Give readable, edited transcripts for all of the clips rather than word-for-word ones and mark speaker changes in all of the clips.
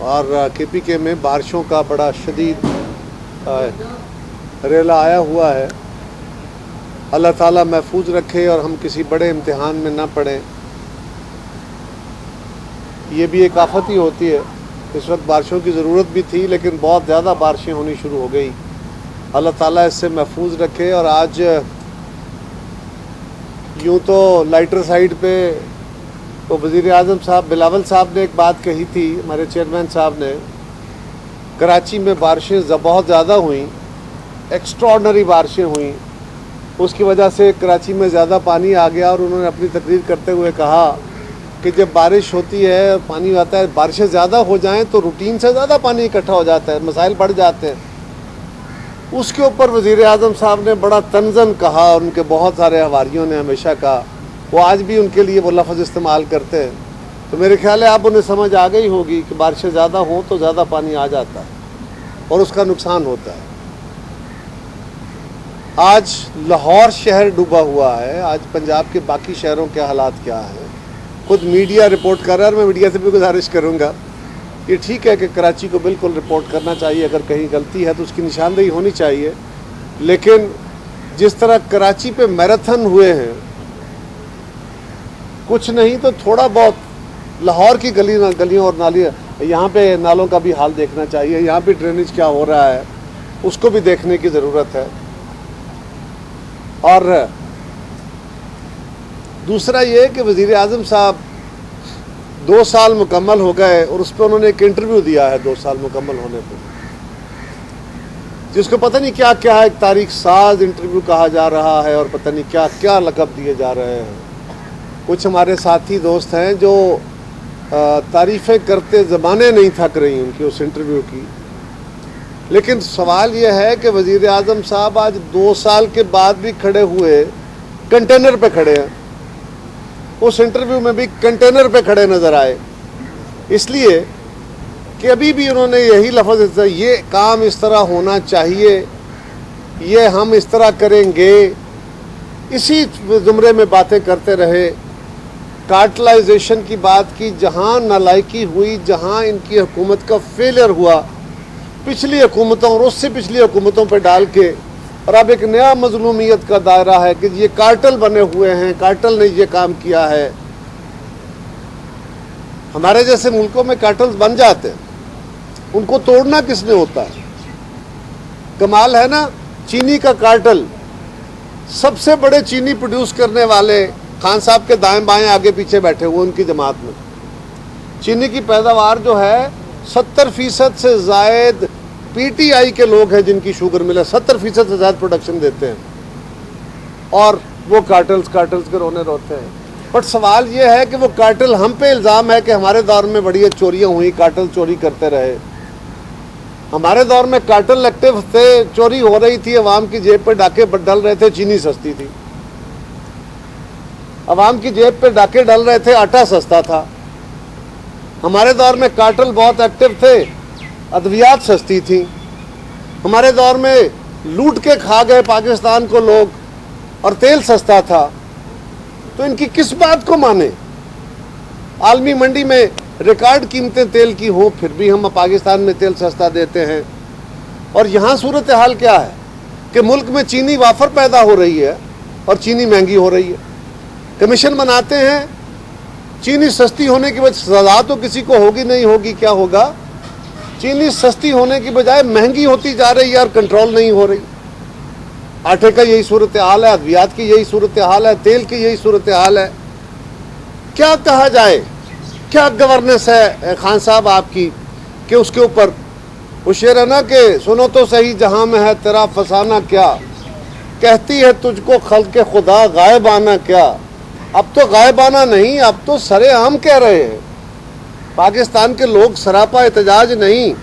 Speaker 1: और KPK में बारिशों का बड़ा शदीद रेला आया हुआ है। अल्लाह ताला महफूज रखे और हम किसी बड़े इम्तिहान में ना पड़ें। ये भी एक आफत ही होती है। इस वक्त बारिशों की ज़रूरत भी थी, लेकिन बहुत ज़्यादा बारिशें होनी शुरू हो गई। अल्लाह ताला इससे महफूज रखे। और आज यूँ तो लाइटर साइड पे तो वज़ीर आज़म साहब बिलावल साहब ने एक बात कही थी, हमारे चेयरमैन साहब ने, कराची में बारिशें बहुत ज़्यादा हुई, एक्स्ट्राऑर्डिनरी बारिशें हुई, उसकी वजह से कराची में ज़्यादा पानी आ गया। और उन्होंने अपनी तकरीर करते हुए कहा कि जब बारिश होती है और पानी आता है, बारिशें ज़्यादा हो जाएं तो रूटीन से ज़्यादा पानी इकट्ठा हो जाता है, मसाइल बढ़ जाते हैं। उसके ऊपर वज़ीर आज़म साहब ने बड़ा तंज़न कहा, उनके बहुत सारे हवारियों ने हमेशा कहा, वो आज भी उनके लिए वो लफ्ज़ इस्तेमाल करते हैं। तो मेरे ख्याल है आप उन्हें समझ आ गई होगी कि बारिशें ज़्यादा हों तो ज़्यादा पानी आ जाता है और उसका नुकसान होता है। आज लाहौर शहर डूबा हुआ है। आज पंजाब के बाकी शहरों के हालात क्या हैं, खुद मीडिया रिपोर्ट कर रहा है। और मैं मीडिया से भी गुजारिश करूंगा, ये ठीक है कि कराची को बिल्कुल रिपोर्ट करना चाहिए, अगर कहीं गलती है तो उसकी निशानदेही होनी चाहिए। लेकिन जिस तरह कराची पे मैराथन हुए हैं, कुछ नहीं तो थोड़ा बहुत लाहौर की गलियों और नालियाँ, यहाँ पे नालों का भी हाल देखना चाहिए, यहाँ पे ड्रेनेज क्या हो रहा है उसको भी देखने की ज़रूरत है। और दूसरा ये कि वज़ीर आज़म साहब 2 साल मुकम्मल हो गए और उस पर उन्होंने एक इंटरव्यू दिया है 2 साल मुकम्मल होने पर, जिसको पता नहीं क्या क्या है, एक तारीख साज इंटरव्यू कहा जा रहा है और पता नहीं क्या क्या लक़ब दिए जा रहे हैं। कुछ हमारे साथी दोस्त हैं जो तारीफ़ें करते ज़बानें नहीं थक रही उनकी उस इंटरव्यू की। लेकिन सवाल यह है कि वज़ीर आज़म साहब आज 2 साल के बाद भी खड़े हुए कंटेनर पे खड़े हैं। उस इंटरव्यू में भी कंटेनर पे खड़े नज़र आए, इसलिए कि अभी भी उन्होंने यही लफ्ज़, ये काम इस तरह होना चाहिए, ये हम इस तरह करेंगे, इसी ज़ुमरे में बातें करते रहे। कार्टलाइजेशन की बात की, जहाँ नालायकी हुई, जहाँ इनकी हुकूमत का फेलियर हुआ पिछली हुकूमतों और उससे पिछली हुकूमतों पर डाल के, और अब एक नया मज़लूमियत का दायरा है कि ये कार्टल बने हुए हैं, कार्टल ने ये काम किया है। हमारे जैसे मुल्कों में कार्टल्स बन जाते हैं, उनको तोड़ना किसने होता है? कमाल है ना, चीनी का कार्टल, सबसे बड़े चीनी प्रोड्यूस करने वाले खान साहब के दाएं बाएं आगे पीछे बैठे हुए उनकी जमात में, चीनी की पैदावार जो है 70% से ज़ायद PTI के लोग हैं जिनकी शुगर मिल है, 70% से ज़्यादा प्रोडक्शन देते हैं, और वो कार्टल्स के रोने रोते हैं। बट सवाल ये है कि वो कार्टल, हम पे इल्ज़ाम है कि हमारे दौर में बड़ी चोरियां हुई, कार्टल चोरी करते रहे। हमारे दौर में कार्टल एक्टिव थे, चोरी हो रही थी, अवाम की जेब पे डाके डल रहे थे, चीनी सस्ती थी। अवाम की जेब पे डाके डल रहे थे, आटा सस्ता था। हमारे दौर में कार्टल बहुत एक्टिव थे, अद्वियात सस्ती थी। हमारे दौर में लूट के खा गए पाकिस्तान को लोग और तेल सस्ता था। तो इनकी किस बात को माने? आलमी मंडी में रिकॉर्ड कीमतें तेल की हो, फिर भी हम पाकिस्तान में तेल सस्ता देते हैं। और यहाँ सूरत हाल क्या है कि मुल्क में चीनी वाफर पैदा हो रही है और चीनी महंगी हो रही है। कमीशन बनाते हैं, चीनी सस्ती होने की वजह सजा तो किसी को होगी नहीं होगी, क्या होगा? चीनी सस्ती होने की बजाय महंगी होती जा रही है और कंट्रोल नहीं हो रही। आटे का यही सूरत हाल है, अद्वियात की यही सूरत हाल है, तेल की यही सूरत हाल है। क्या कहा जाए, क्या गवर्नेंस है खान साहब आपकी कि उसके ऊपर वो शेर है ना कि सुनो तो सही जहां में है तेरा फसाना क्या, कहती है तुझको खल्क़ खुदा गायबाना क्या। अब तो गायबाना नहीं, अब तो सरेआम कह रहे हैं पाकिस्तान के लोग, सरापा एहतजाज नहीं।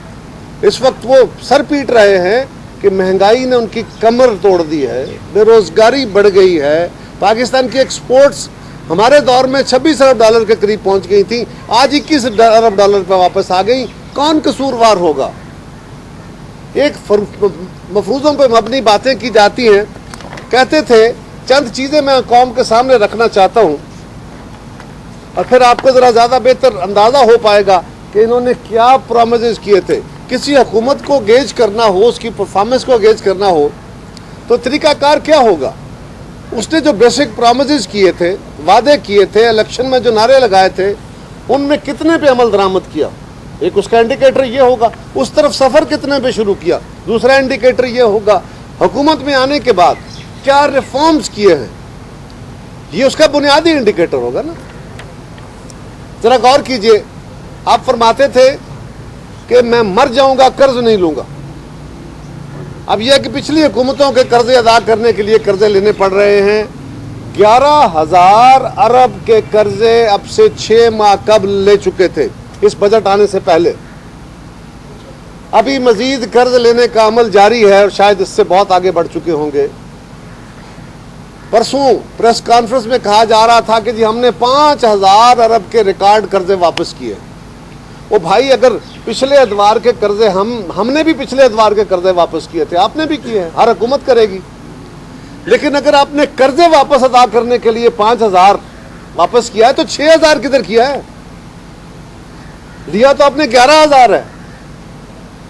Speaker 1: इस वक्त वो सर पीट रहे हैं कि महंगाई ने उनकी कमर तोड़ दी है, बेरोजगारी बढ़ गई है। पाकिस्तान की एक्सपोर्ट्स हमारे दौर में 26 अरब डॉलर के करीब पहुंच गई थी, आज 21 अरब डॉलर पर वापस आ गई। कौन कसूरवार होगा? एक मफरूज़ों पर मबनी बातें की जाती हैं। कहते थे चंद चीज़ें मैं कौम के सामने रखना चाहता हूँ और फिर आपको ज़रा ज़्यादा बेहतर अंदाज़ा हो पाएगा کہ انہوں نے کیا پرومسز کیے تھے. کسی حکومت کو گیج کرنا ہو, اس کی پرفارمنس کو گیج کرنا ہو تو طریقہ کار کیا ہوگا؟ اس نے جو بیسک پرومسز کیے تھے, وعدے کیے تھے, الیکشن میں جو نعرے لگائے تھے, ان میں کتنے پہ عمل درآمد کیا؟ ایک اس کا انڈیکیٹر یہ ہوگا. اس طرف سفر کتنے پہ شروع کیا؟ دوسرا انڈیکیٹر یہ ہوگا. حکومت میں آنے کے بعد کیا ریفارمز کیے ہیں؟ یہ اس کا بنیادی انڈیکیٹر ہوگا نا. ذرا غور کیجئے, آپ فرماتے تھے کہ میں مر جاؤں گا قرض نہیں لوں گا. اب یہ کہ پچھلی حکومتوں کے قرضے ادا کرنے کے لیے قرضے لینے پڑ رہے ہیں. 11,000 ارب کے قرضے اب سے 6 ماہ قبل لے چکے تھے اس بجٹ آنے سے پہلے. ابھی مزید قرض لینے کا عمل جاری ہے اور شاید اس سے بہت آگے بڑھ چکے ہوں گے. پرسوں پریس کانفرنس میں کہا جا رہا تھا کہ جی ہم نے 5,000 ارب کے ریکارڈ قرضے واپس کیے. وہ بھائی, اگر پچھلے ادوار کے قرضے ہم نے بھی پچھلے ادوار کے قرضے واپس کیے تھے, آپ نے بھی کیے ہیں, ہر حکومت کرے گی. لیکن اگر آپ نے قرضے واپس ادا کرنے کے لیے 5,000 واپس کیا ہے تو 6,000 کدھر کیا ہے؟ لیا تو آپ نے 11,000 ہے,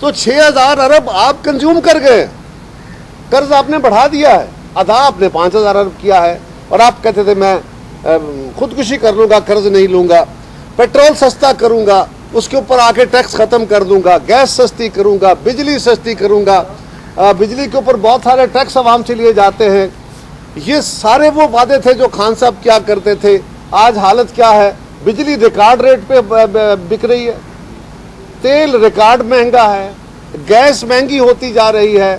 Speaker 1: تو 6,000 ارب آپ کنزیوم کر گئے. قرض آپ نے بڑھا دیا ہے, ادا آپ نے 5,000 ارب کیا ہے. اور آپ کہتے تھے میں خودکشی کر لوں گا, قرض نہیں لوں گا, پیٹرول سستا کروں گا, اس کے اوپر آ کے ٹیکس ختم کر دوں گا, گیس سستی کروں گا, بجلی سستی کروں گا. بجلی کے اوپر بہت سارے ٹیکس عوام سے لیے جاتے ہیں. یہ سارے وہ وعدے تھے جو خان صاحب کیا کرتے تھے. آج حالت کیا ہے؟ بجلی ریکارڈ ریٹ پہ بک رہی ہے, تیل ریکارڈ مہنگا ہے, گیس مہنگی ہوتی جا رہی ہے.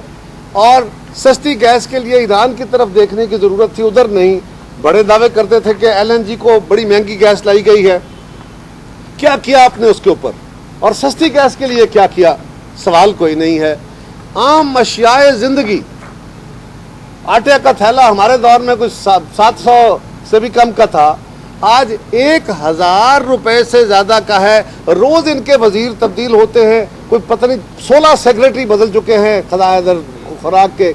Speaker 1: اور سستی گیس کے لیے ایران کی طرف دیکھنے کی ضرورت تھی, ادھر نہیں. بڑے دعوے کرتے تھے کہ LNG کو بڑی مہنگی گیس لائی گئی ہے. کیا کیا آپ نے اس کے اوپر؟ اور سستی گیس کے لیے کیا کیا؟ سوال کوئی نہیں ہے. عام اشیاء زندگی, آٹے کا تھیلا ہمارے دور میں کچھ 700 سے بھی کم کا تھا, آج 1,000 روپے سے زیادہ کا ہے. روز ان کے وزیر تبدیل ہوتے ہیں, کوئی پتہ نہیں 16 سیکریٹری بدل چکے ہیں خوراک کے,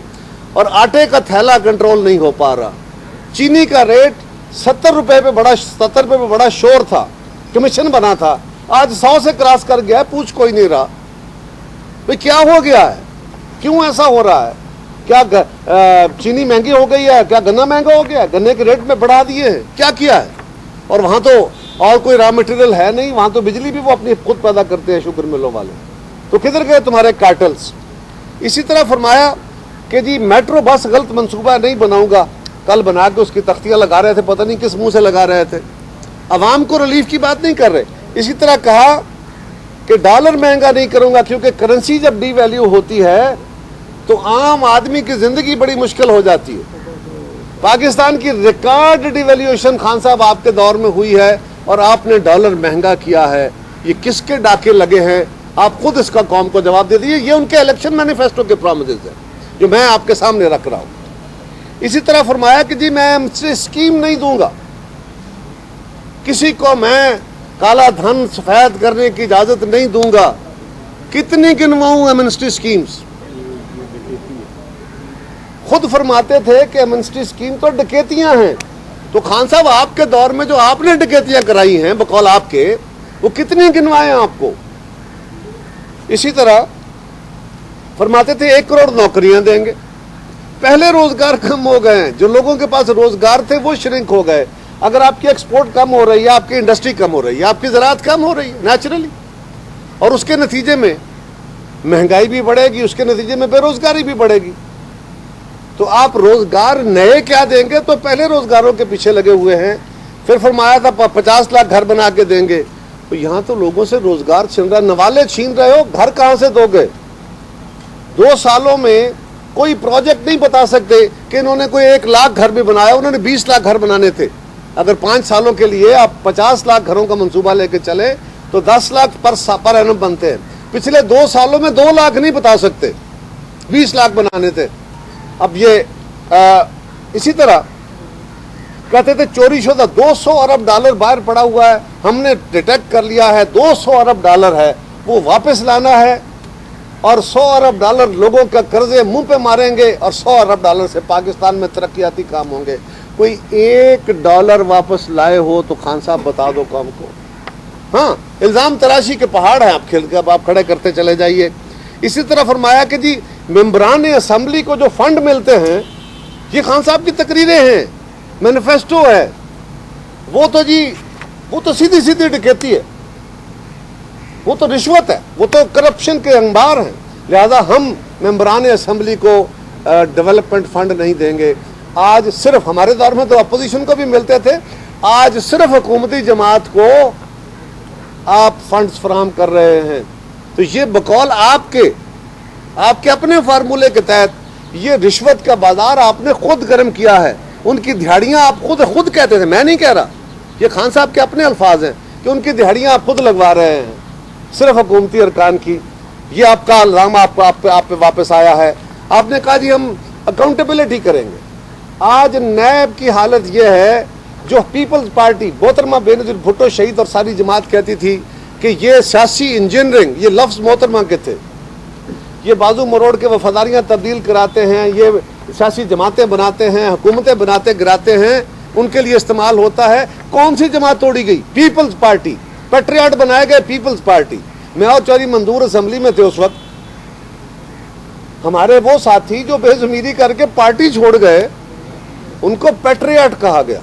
Speaker 1: اور آٹے کا تھیلا کنٹرول نہیں ہو پا رہا. چینی کا ریٹ 70 روپے پہ بڑا شور تھا, کمیشن بنا تھا, آج 100 سے کراس کر گیا, پوچھ کوئی نہیں رہا. بھئی کیا ہو گیا ہے؟ کیوں ایسا ہو رہا ہے؟ کیا چینی مہنگی ہو گئی ہے؟ کیا گنا مہنگا ہو گیا ہے؟ گنے کے ریٹ میں بڑھا دیے ہیں؟ کیا کیا ہے؟ اور وہاں تو اور کوئی را مٹیریل ہے نہیں, وہاں تو بجلی بھی وہ اپنی خود پیدا کرتے ہیں شوگر ملوں والے. تو کدھر گئے تمہارے کارٹلز؟ اسی طرح فرمایا کہ جی میٹرو بس غلط منصوبہ نہیں بناؤں گا. کل بنا کے اس کی تختیاں لگا رہے تھے, پتہ نہیں کس منہ سے لگا رہے تھے. عوام کو ریلیف کی بات نہیں کر رہے. اسی طرح کہا کہ ڈالر مہنگا نہیں کروں گا, کیونکہ کرنسی جب ڈی ویلیو ہوتی ہے تو عام آدمی کی زندگی بڑی مشکل ہو جاتی ہے. پاکستان کی ریکارڈ ڈی ویلیویشن خان صاحب آپ کے دور میں ہوئی ہے, اور آپ نے ڈالر مہنگا کیا ہے. یہ کس کے ڈاکے لگے ہیں؟ آپ خود اس کا قوم کو جواب دے دیجیے. یہ ان کے الیکشن مینیفیسٹو کے پرومسز ہیں جو میں آپ کے سامنے رکھ رہا ہوں. اسی طرح فرمایا کہ جی میں اسکیم نہیں دوں گا, کسی کو میں کالا دھن سفید کرنے کی اجازت نہیں دوں گا. کتنی گنواؤں ایمنسٹی اسکیمز؟ خود فرماتے تھے کہ ایمنسٹی اسکیم تو ڈکیتیاں ہیں. تو خان صاحب آپ کے دور میں جو آپ نے ڈکیتیاں کرائی ہیں بقول آپ کے, وہ کتنی گنوائے ہیں آپ کو؟ اسی طرح فرماتے تھے 1 کروڑ نوکریاں دیں گے. پہلے روزگار کم ہو گئے ہیں, جو لوگوں کے پاس روزگار تھے وہ شرنک ہو گئے. اگر آپ کی ایکسپورٹ کم ہو رہی ہے, آپ کی انڈسٹری کم ہو رہی ہے, آپ کی زراعت کم ہو رہی ہے نیچرلی, اور اس کے نتیجے میں مہنگائی بھی بڑھے گی, اس کے نتیجے میں بے روزگاری بھی بڑھے گی. تو آپ روزگار نئے کیا دیں گے؟ تو پہلے روزگاروں کے پیچھے لگے ہوئے ہیں. پھر فرمایا تھا 50 لاکھ گھر بنا کے دیں گے. تو یہاں تو لوگوں سے روزگار چھین رہا, نوالے چھین رہے ہو, گھر کہاں سے دو گے؟ 2 سالوں میں کوئی پروجیکٹ نہیں بتا سکتے کہ انہوں نے کوئی 1 لاکھ گھر بھی بنایا. انہوں نے 20 لاکھ گھر بنانے تھے. اگر 5 سالوں کے لیے آپ 50 لاکھ گھروں کا منصوبہ لے کے چلے تو 10 لاکھ پر اینم بنتے ہیں. پچھلے 2 سالوں میں 2 لاکھ نہیں بتا سکتے, 20 لاکھ بنانے تھے. اب یہ اسی طرح کہتے تھے چوری شدہ $200 ارب باہر پڑا ہوا ہے, ہم نے ڈیٹیکٹ کر لیا ہے, $200 ارب ہے, وہ واپس لانا ہے, اور $100 ارب لوگوں کا قرضے منہ پہ ماریں گے, اور $100 ارب سے پاکستان میں ترقیاتی کام ہوں گے. کوئی $1 واپس لائے ہو تو خان صاحب بتا دو قوم کو. हाँ, इल्ज़ाम तराशी के पहाड़ हैं, आप खड़े करते चले जाइए। इसी तरह फरमाया कि जी मेंबरान असम्बली को जो फंड मिलते हैं, ये खान साहब की तकरीरें हैं, मैनिफेस्टो है, वो तो सीधी सीधी डकैती है, वो तो रिश्वत है, वो तो करप्शन के अंबार हैं। लिहाजा हम मेंबरान असम्बली को डेवलपमेंट फंड नहीं देंगे। आज सिर्फ हमारे दौर में तो अपोजिशन को भी मिलते थे, आज सिर्फ हुकूमती जमात को आप फंड्स फराहम कर रहे हैं। तो ये बकौल आपके अपने फार्मूले के तहत ये रिश्वत का बाजार आपने खुद गर्म किया है। उनकी दिहाड़ियां आप खुद कहते थे, मैं नहीं कह रहा, ये खान साहब के अपने अल्फाज हैं कि उनकी दिहाड़ियां आप खुद लगवा रहे हैं सिर्फ हुकूमती अरकान की। ये आपका इल्ज़ाम आप पे वापस आया है। आपने कहा जी हम अकाउंटेबिलिटी करेंगे। आज नैब की हालत यह है, जो पीपल्स पार्टी मोहतरमा बेनज़ीर भुट्टो शहीद और सारी जमात कहती थी कि ये सियासी इंजीनियरिंग, ये लफ्ज़ मोहतरमा के थे, ये बाजू मरोड़ के वफादारियाँ तब्दील कराते हैं, ये सियासी जमातें बनाते हैं, हुकूमतें बनाते गिराते हैं, उनके लिए इस्तेमाल होता है। कौन सी जमात तोड़ी गई? Peoples party. पेट्रियाट बनाए गए पीपल्स पार्टी। मैं और चौधरी मंजूर असम्बली में थे उस वक्त, हमारे वो साथी जो बेज़मीरी करके पार्टी छोड़ गए, उनको पेट्रियाट कहा गया।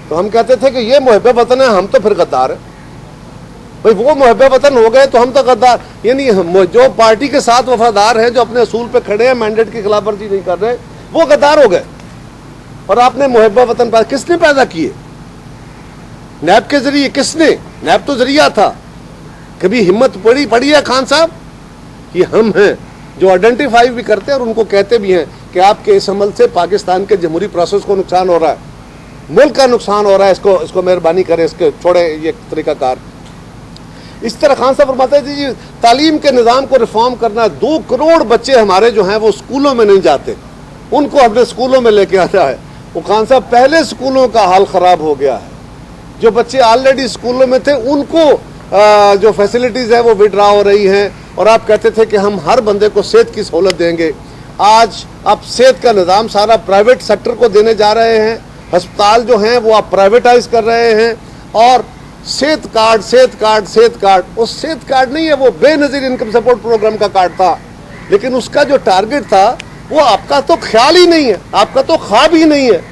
Speaker 1: तो हम कहते थे कि ये मुहब्बे वतन है, हम तो फिर गद्दार है। भाई वो मुहब्बे वतन हो गए तो हम तो गद्दार, यानी जो पार्टी के साथ वफादार हैं, जो अपने असूल पे खड़े हैं, मैंडेट की खिलाफ वर्जी नहीं कर रहे, वो गद्दार हो गए। और आपने मुहब्बे वतन किसने पैदा किए? नैब के जरिए। किसने? नैब तो जरिया था। कभी हिम्मत पड़ी है खान साहब? ये हम हैं जो आइडेंटिफाई भी करते हैं और उनको कहते भी हैं कि आपके इस अमल से पाकिस्तान के जमहूरी प्रोसेस को नुकसान हो रहा है, मुल्क का नुकसान हो रहा है, इसको मेहरबानी करें, इसके छोड़े ये तरीकाकार। इस तरह खान साहब फरमाते हैं जी तालीम के निज़ाम को रिफॉर्म करना है। 2 करोड़ बच्चे हमारे जो हैं वो स्कूलों में नहीं जाते, उनको हमने स्कूलों में लेके आना है। वो खान साहब पहले स्कूलों का हाल ख़राब हो गया है। जो बच्चे ऑलरेडी स्कूलों में थे उनको जो फैसिलिटीज़ है वो विड्रा हो रही हैं। और आप कहते थे कि हम हर बंदे को सेहत की सहूलत देंगे। आज आप सेहत का निज़ाम सारा प्राइवेट सेक्टर को देने जा रहे हैं। अस्पताल जो हैं वो आप प्राइवेटाइज कर रहे हैं। और सेहत कार्ड, वो सेहत कार्ड नहीं है, वो बेनज़ीर इनकम सपोर्ट प्रोग्राम का कार्ड था, लेकिन उसका जो टारगेट था वो आपका तो ख्याल ही नहीं है, आपका तो ख्वाब ही नहीं है।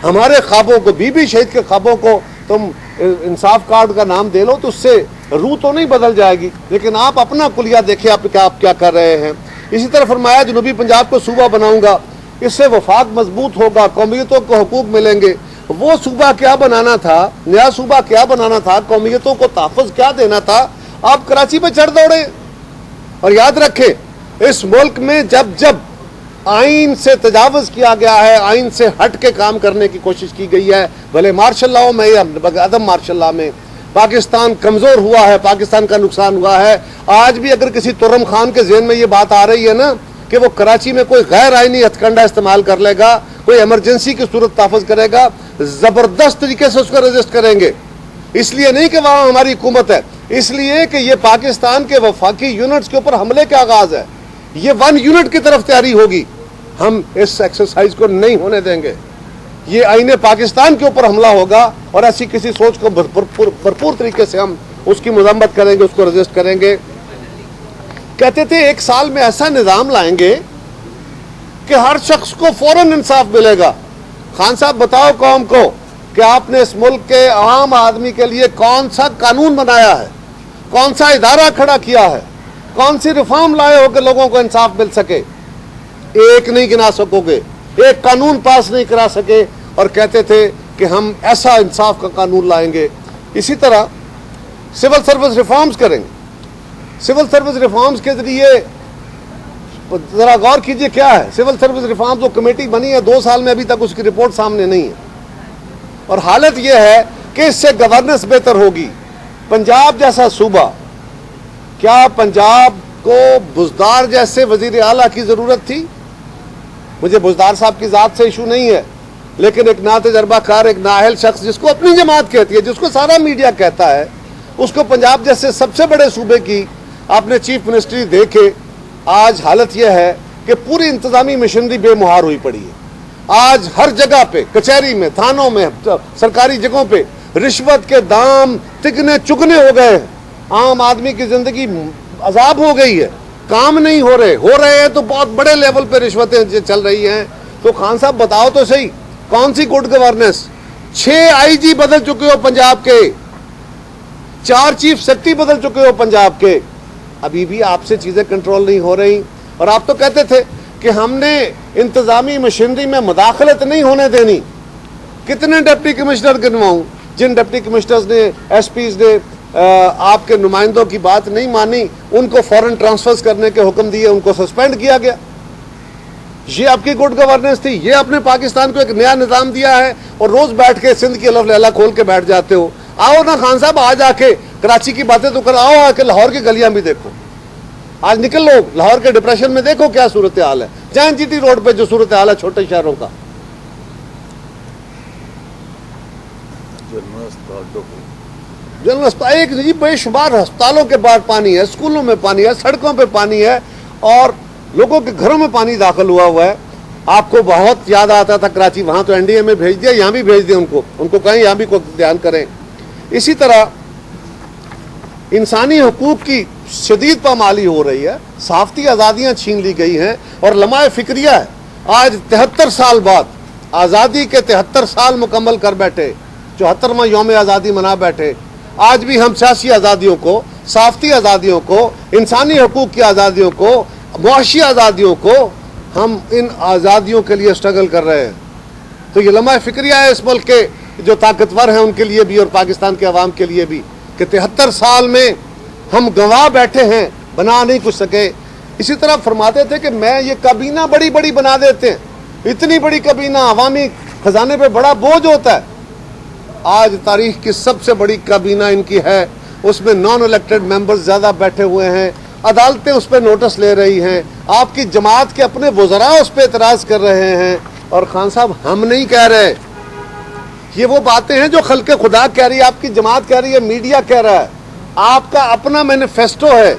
Speaker 1: हमारे ख्वाबों को, बीबी शहीद के ख्वाबों को तुम इंसाफ कार्ड का नाम दे लो तो उससे रूह तो नहीं बदल जाएगी, लेकिन आप अपना कुलिया देखिए आप क्या कर रहे हैं। इसी तरह फरमाया जनूबी पंजाब को सूबा बनाऊंगा, इससे वफाक मजबूत होगा, कौमियतों को हुकूक मिलेंगे। वो सूबा क्या बनाना था, नया सूबा क्या बनाना था, कौमियतों को तहफ़्फ़ुज़ क्या देना था, आप कराची पे चढ़ दौड़े। और याद रखें, इस मुल्क में जब जब आइन से तजावज़ किया गया है, आइन से हट के काम करने की कोशिश की गई है, भले मार्शल लॉ में या अदम मार्शल लॉ में, पाकिस्तान कमज़ोर हुआ है, पाकिस्तान का नुकसान हुआ है। आज भी अगर किसी तुर्रम खान के ज़हन में ये बात आ रही है ना कि वो कराची में कोई गैर आइनी हथकंडा इस्तेमाल कर लेगा, कोई इमरजेंसी की सूरत तहफ़्फ़ुज़ करेगा, ज़बरदस्त तरीके से उसको रजिस्ट करेंगे। इसलिए नहीं कि वहाँ हमारी हुकूमत है, इसलिए कि ये पाकिस्तान के वफाकी यूनिट्स के ऊपर हमले का आगाज़ है। ये 1 यूनिट की तरफ तैयारी होगी। हम इस एक्सरसाइज को नहीं होने देंगे। ये आईने पाकिस्तान के ऊपर हमला होगा और ऐसी किसी सोच को भरपूर तरीके से हम उसकी मजम्मत करेंगे, उसको रजिस्ट करेंगे। कहते थे 1 साल में ऐसा निज़ाम लाएंगे कि हर शख्स को फौरन इंसाफ मिलेगा। खान साहब बताओ कौम को कि आपने इस मुल्क के आम आदमी के लिए कौन सा कानून बनाया है, कौन सा इदारा खड़ा किया है, कौन सी रिफॉर्म लाए हो कि लोगों को इंसाफ मिल सके? एक नहीं गिना सकोगे, एक कानून पास नहीं करा सके। और कहते थे कि हम ऐसा इंसाफ का कानून लाएंगे। इसी तरह सिविल सर्विस रिफॉर्म्स करेंगे। सिविल सर्विस रिफॉर्म्स के जरिए जरा गौर कीजिए क्या है सिविल सर्विस रिफॉर्म। जो कमेटी बनी है 2 साल में अभी तक उसकी रिपोर्ट सामने नहीं है। और हालत यह है कि इससे गवर्नेंस बेहतर होगी। पंजाब जैसा सूबा, क्या पंजाब को बुज़दार जैसे वजीर आला की ज़रूरत थी? मुझे बुज़दार साहब की ज़ात से इशू नहीं है, लेकिन एक नातजर्बाकार, एक नाअहल शख्स जिसको अपनी जमात कहती है, जिसको सारा मीडिया कहता है, उसको पंजाब जैसे सबसे बड़े सूबे की आपने चीफ मिनिस्ट्री दे के आज हालत यह है कि पूरी इंतजामी मशीनरी बेमुहार हुई पड़ी है। आज हर जगह पे, कचहरी में, थानों में, सरकारी जगहों पे رشوت کے دام تکنے چکنے ہو گئے ہیں, عام آدمی کی زندگی عذاب ہو گئی ہے, کام نہیں ہو رہے ہیں تو بہت بڑے لیول پہ رشوتیں چل رہی ہیں. تو خان صاحب بتاؤ تو صحیح, کون سی گڈ گورننس؟ 6 آئی جی بدل چکے ہو پنجاب کے, 4 چیف سیکرٹری بدل چکے ہو پنجاب کے, ابھی بھی آپ سے چیزیں کنٹرول نہیں ہو رہی. اور آپ تو کہتے تھے کہ ہم نے انتظامی مشینری میں مداخلت نہیں ہونے دینی. کتنے ڈپٹی کمشنر گنواؤں جن ڈپٹی کمشنرز نے, ایس پیز نے آپ کے نمائندوں کی بات نہیں مانی, ان کو فورن ٹرانسفرز کرنے کے حکم دیے, ان کو سسپینڈ کیا گیا. یہ آپ کی گڈ گورننس تھی. یہ آپ نے پاکستان کو ایک نیا نظام دیا ہے اور روز بیٹھ کے سندھ کی الف لیلا کھول کے بیٹھ جاتے ہو. آؤ نا خان صاحب, آج آ کے کراچی کی باتیں تو کر, آؤ آ کے لاہور کی گلیاں بھی دیکھو. آج نکل لو لاہور کے ڈپریشن میں, دیکھو کیا صورتحال ہے. جائیں جی ٹی روڈ پہ جو صورتحال ہے چھوٹے شہروں کا. جنرل اسپتال ایک نہیں, بے شمار ہسپتالوں کے باہر پانی ہے, اسکولوں میں پانی ہے, سڑکوں پہ پانی ہے, اور لوگوں کے گھروں میں پانی داخل ہوا ہے. آپ کو بہت یاد آتا تھا کراچی, وہاں تو این ڈی اے میں بھیج دیا, یہاں بھی بھیج دیا ان کو کہیں یہاں بھی کوئی دھیان کریں. اسی طرح انسانی حقوق کی شدید پامالی ہو رہی ہے, صحافتی آزادیاں چھین لی گئی ہیں, اور لمحہ فکریہ ہے. آج 73 سال بعد, آزادی کے 73 سال مکمل کر بیٹھے, 74واں یوم آزادی منا بیٹھے, آج بھی ہم سیاسی آزادیوں کو, صحافتی آزادیوں کو, انسانی حقوق کی آزادیوں کو, معاشی آزادیوں کو, ہم ان آزادیوں کے لیے اسٹرگل کر رہے ہیں. تو یہ لمحہ فکریہ ہے اس ملک کے جو طاقتور ہیں ان کے لیے بھی, اور پاکستان کے عوام کے لیے بھی, کہ 73 سال میں ہم گنوا بیٹھے ہیں, بنا نہیں کچھ سکے. اسی طرح فرماتے تھے کہ میں یہ کابینہ بڑی بڑی بنا دیتے ہیں, اتنی بڑی کابینہ, عوامی خزانے پہ بڑا بوجھ ہوتا ہے. آج تاریخ کی سب سے بڑی کابینہ ان کی ہے, اس میں نان الیکٹڈ ممبرز زیادہ بیٹھے ہوئے ہیں, عدالتیں اس پہ نوٹس لے رہی ہیں, آپ کی جماعت کے اپنے وزراء اس پہ اعتراض کر رہے ہیں. اور خان صاحب ہم نہیں کہہ رہے, یہ وہ باتیں ہیں جو خلق خدا کہہ رہی ہے, آپ کی جماعت کہہ رہی ہے, میڈیا کہہ رہا ہے, آپ کا اپنا مینیفیسٹو ہے.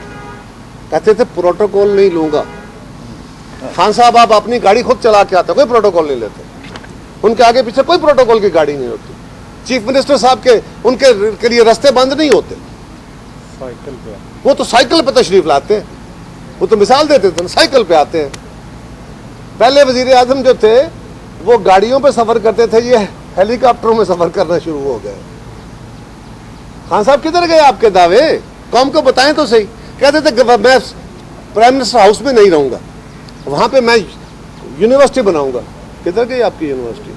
Speaker 1: کہتے تھے پروٹوکول نہیں لوں گا. خان صاحب آپ اپنی گاڑی خود چلا کے آتے, کوئی پروٹوکول نہیں لیتے, ان کے آگے پیچھے کوئی پروٹوکول کی گاڑی نہیں ہوتی. چیف منسٹر صاحب کے ان کے لیے رستے بند نہیں ہوتے, وہ تو سائیکل پہ تشریف لاتے ہیں, وہ تو مثال دیتے تھے, سائیکل پہ آتے ہیں. پہلے وزیر اعظم جو تھے وہ گاڑیوں پہ سفر کرتے تھے, یہ ہیلی کاپٹروں میں سفر کرنا شروع ہو گئے. خان صاحب کدھر گئے آپ کے دعوے؟ قوم کو بتائیں تو صحیح. کہتے تھے میں پرائم منسٹر ہاؤس میں نہیں رہوں گا, وہاں پہ میں یونیورسٹی بناؤں گا. کدھر گئی آپ کی یونیورسٹی؟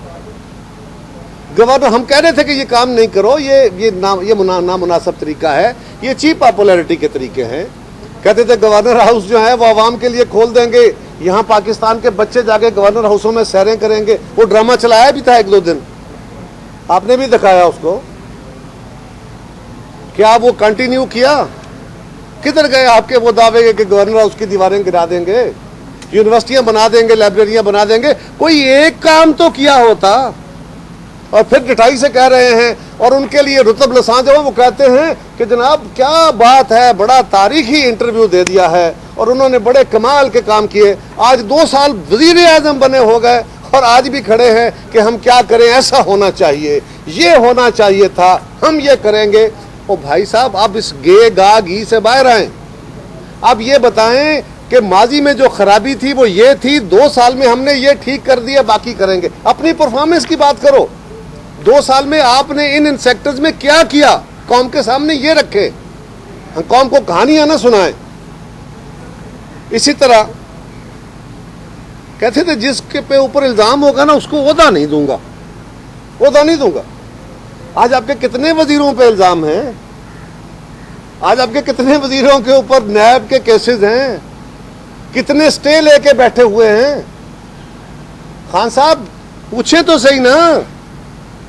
Speaker 1: گورنر ہم کہہ رہے تھے کہ یہ کام نہیں کرو, یہ نامناسب طریقہ ہے, یہ چیپ پاپولرٹی کے طریقے ہیں. کہتے تھے گورنر ہاؤس جو ہے وہ عوام کے لیے کھول دیں گے, یہاں پاکستان کے بچے جا کے گورنر ہاؤسوں میں سیریں کریں گے. وہ ڈرامہ چلایا بھی تھا 1-2 دن, آپ نے بھی دکھایا اس کو. کیا وہ کنٹینیو کیا؟ کدھر گئے آپ کے وہ دعوے کہ گورنر ہاؤس کی دیواریں گرا دیں گے, یونیورسٹیاں بنا دیں گے, لائبریریاں بنا دیں گے؟ کوئی ایک کام تو کیا ہوتا. اور پھر ڈٹائی سے کہہ رہے ہیں, اور ان کے لیے رتب لساں جو وہ کہتے ہیں کہ جناب کیا بات ہے, بڑا تاریخی انٹرویو دے دیا ہے, اور انہوں نے بڑے کمال کے کام کیے. آج 2 سال وزیر اعظم بنے ہو گئے, اور آج بھی کھڑے ہیں کہ ہم کیا کریں, ایسا ہونا چاہیے, یہ ہونا چاہیے تھا, ہم یہ کریں گے. او بھائی صاحب اب اس گھی سے باہر آئیں. اب یہ بتائیں کہ ماضی میں جو خرابی تھی وہ یہ تھی, 2 سال میں ہم نے یہ ٹھیک کر دیا, باقی کریں گے. اپنی پرفارمنس کی بات کرو, 2 سال میں آپ نے ان سیکٹرز میں کیا کیا, قوم کے سامنے یہ رکھے, ہم قوم کو کہانیاں نہ سنائیں. اسی طرح کہتے تھے جس کے پہ اوپر الزام ہوگا نا اس کو عہدہ نہیں دوں گا, عہدہ نہیں دوں گا. آج آپ کے کتنے وزیروں پہ الزام ہیں, آج آپ کے کتنے وزیروں کے اوپر نیب کے کیسز ہیں, کتنے سٹے لے کے بیٹھے ہوئے ہیں. خان صاحب پوچھیں تو صحیح نا,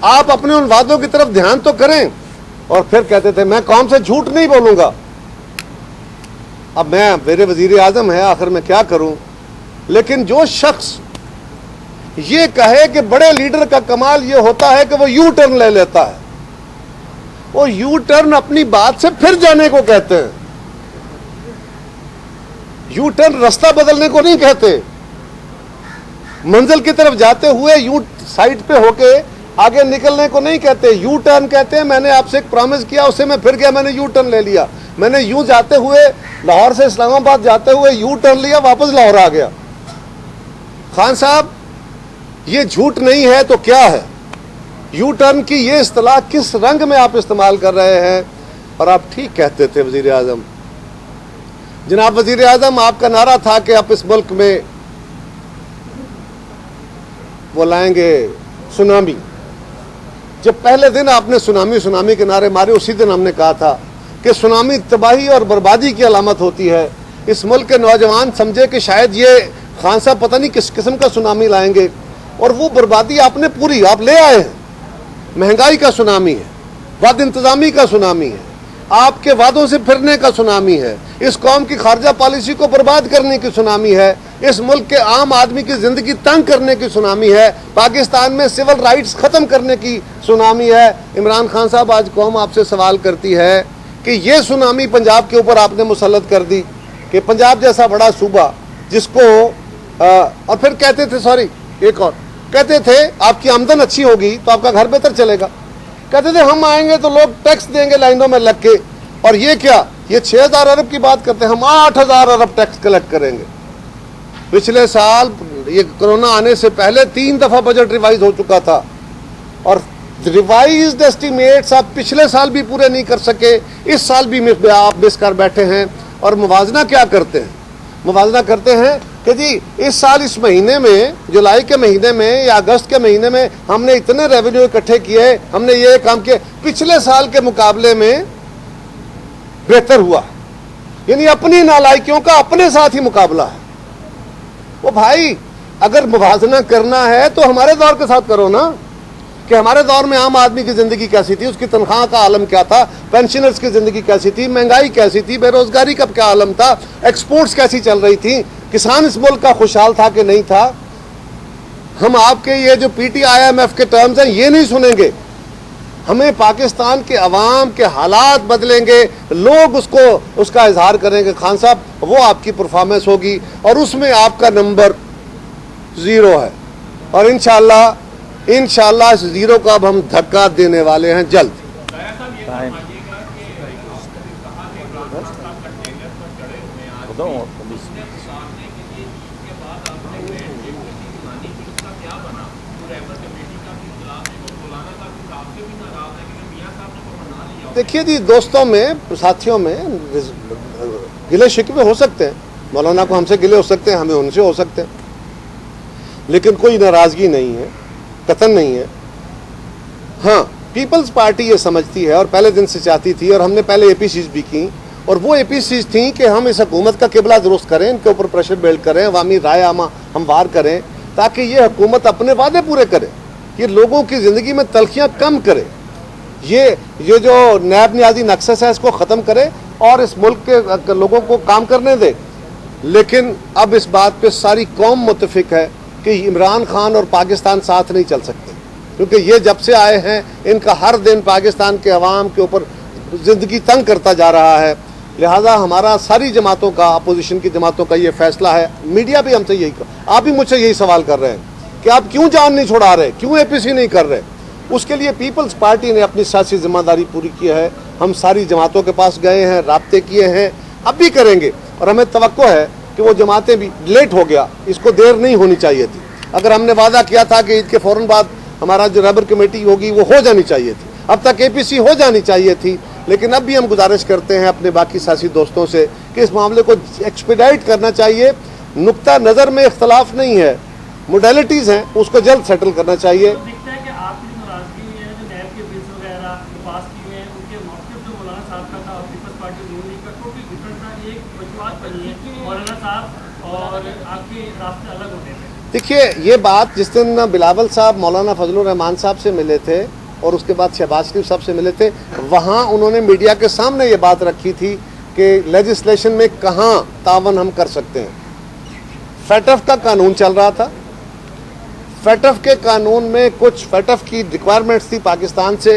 Speaker 1: آپ اپنے ان وعدوں کی طرف دھیان تو کریں. اور پھر کہتے تھے میں قوم سے جھوٹ نہیں بولوں گا. اب میرے وزیر اعظم ہے, آخر میں کیا کروں. لیکن جو شخص یہ کہے کہ بڑے لیڈر کا کمال یہ ہوتا ہے کہ وہ یو ٹرن لے لیتا ہے, وہ یو ٹرن اپنی بات سے پھر جانے کو کہتے ہیں. یو ٹرن رستہ بدلنے کو نہیں کہتے. منزل کی طرف جاتے ہوئے یو سائڈ پہ ہو کے आगे निकलने को नहीं कहते, यू टर्न कहते हैं। मैंने आपसे एक प्रॉमिस किया, उससे मैं फिर गया, मैंने यू टर्न ले लिया। मैंने यूं जाते हुए लाहौर से इस्लामाबाद जाते हुए यू टर्न लिया, वापस लाहौर आ गया। खान साहब, ये झूठ नहीं है तो क्या है? यू टर्न की ये इस्तिलाह किस रंग में आप इस्तेमाल कर रहे हैं? और आप ठीक कहते थे वजीर आजम। जनाब वजीर आजम, आपका नारा था कि आप इस मुल्क में वो लाएंगे सुनामी। जब पहले दिन आपने सुनामी के नारे मारे, उसी दिन हमने कहा था कि सुनामी तबाही और बर्बादी की अलामत होती है। इस मुल्क के नौजवान समझे कि शायद ये खान साहब पता नहीं किस किस्म का सुनामी लाएंगे, और वो बर्बादी आपने पूरी आप ले आए हैं। महंगाई का सुनामी है, बद इंतजामी का सुनामी है, आपके वादों से फिरने का सुनामी है, इस कौम की खारजा पॉलिसी को बर्बाद करने की सुनामी है, इस मुल्क के आम आदमी की जिंदगी तंग करने की सुनामी है, पाकिस्तान में सिविल राइट्स खत्म करने की सुनामी है। इमरान खान साहब, आज कौम आपसे सवाल करती है कि ये सुनामी पंजाब के ऊपर आपने मुसल्लत कर दी, कि पंजाब जैसा बड़ा सूबा जिसको और फिर कहते थे, सॉरी एक और कहते थे आपकी आमदन अच्छी होगी तो आपका घर बेहतर चलेगा। कहते थे हम आएंगे तो लोग टैक्स देंगे लाइनों में लग के, और ये क्या, ये 6000 अरब की बात करते हैं, हम 8000 अरब टैक्स कलेक्ट करेंगे। पिछले साल ये कोरोना आने से पहले 3 दफा बजट रिवाइज हो चुका था, और रिवाइज्ड एस्टिमेट्स आप पिछले साल भी पूरे नहीं कर सके, इस साल भी आप मिस कर बैठे हैं। और मुवाजना क्या करते हैं? मुवाजना करते हैं कि जी इस साल इस महीने में, जुलाई के महीने में या अगस्त के महीने में हमने इतने रेवेन्यू इकट्ठे किए, हमने ये काम किए, पिछले साल के मुकाबले में बेहतर हुआ। यानी अपनी नालायकियों का अपने साथ ही मुकाबला है। वो भाई, अगर मुवाजना करना है तो हमारे दौर के साथ करो ना, कि हमारे दौर में आम आदमी की जिंदगी कैसी थी, उसकी तनख्वाह का आलम क्या था, पेंशनर्स की जिंदगी कैसी थी, महंगाई कैसी थी, बेरोजगारी का क्या आलम था, एक्सपोर्ट्स कैसी चल रही थी, किसान इस मुल्क का खुशहाल था कि नहीं था। हम आपके ये जो पीटी IMF के टर्म्स हैं ये नहीं सुनेंगे। हमें पाकिस्तान के अवाम के हालात बदलेंगे, लोग उसका इजहार करेंगे। खान साहब, वो आपकी परफॉर्मेंस होगी और उसमें आपका नंबर 0 है। और इंशाअल्लाह इस 0 का अब हम धक्का देने वाले हैं जल्द। देखिए जी, दोस्तों में, साथियों में गिले शिकवे हो सकते हैं, मौलाना को हमसे गिले हो सकते हैं, हमें उनसे हो सकते हैं, लेकिन कोई नाराजगी नहीं है, कतन नहीं है। हाँ, पीपल्स पार्टी ये समझती है और पहले दिन से चाहती थी, और हमने पहले APCs भी की, और वो APCs थी कि हम इस हुकूमत का किबला दुरुस्त करें, इनके ऊपर प्रेशर बिल्ड करें, अवामी राय आमा हमवार करें, ताकि ये हुकूमत अपने वादे पूरे करे, ये लोगों की ज़िंदगी में तलखियाँ कम करे, ये जो नैब नियाजी नक्शस है इसको ख़त्म करे और इस मुल्क के लोगों को काम करने दे। लेकिन अब इस बात पे सारी कौम मुत्तफिक है कि इमरान खान और पाकिस्तान साथ नहीं चल सकते, क्योंकि ये जब से आए हैं इनका हर दिन पाकिस्तान के अवाम के ऊपर ज़िंदगी तंग करता जा रहा है। लिहाजा हमारा सारी जमातों का, अपोजिशन की जमातों का ये फैसला है। मीडिया भी हमसे यही, आप भी मुझसे यही सवाल कर रहे हैं कि आप क्यों जान नहीं छुड़ा रहे, क्यों APC नहीं कर रहे। उसके लिए पीपल्स पार्टी ने अपनी सियासी जिम्मेदारी पूरी की है। हम सारी जमातों के पास गए हैं, राब्ते किए हैं, अब भी करेंगे, और हमें तवक्को है कि वो जमातें भी, लेट हो गया, इसको देर नहीं होनी चाहिए थी। अगर हमने वादा किया था कि ईद के फ़ौरन बाद हमारा जो रबर कमेटी होगी वो हो जानी चाहिए थी, अब तक APC हो जानी चाहिए थी, लेकिन अब भी हम गुजारिश करते हैं अपने बाकी सियासी दोस्तों से कि इस मामले को एक्सपीडाइट करना चाहिए। नुक्ता नज़र में इख्तलाफ नहीं है, मोडेलिटीज़ हैं, उसको जल्द सेटल करना चाहिए। देखिए, ये बात जिस दिन बिलावल साहब मौलाना फजलुर रहमान साहब से मिले थे और उसके बाद शहबाज शरीफ साहब से मिले थे, वहाँ उन्होंने मीडिया के सामने ये बात रखी थी कि लेजिस्लेशन में कहाँ तावन हम कर सकते हैं। FATF का कानून चल रहा था, FATF के कानून में कुछ FATF की रिक्वायरमेंट्स थी पाकिस्तान से,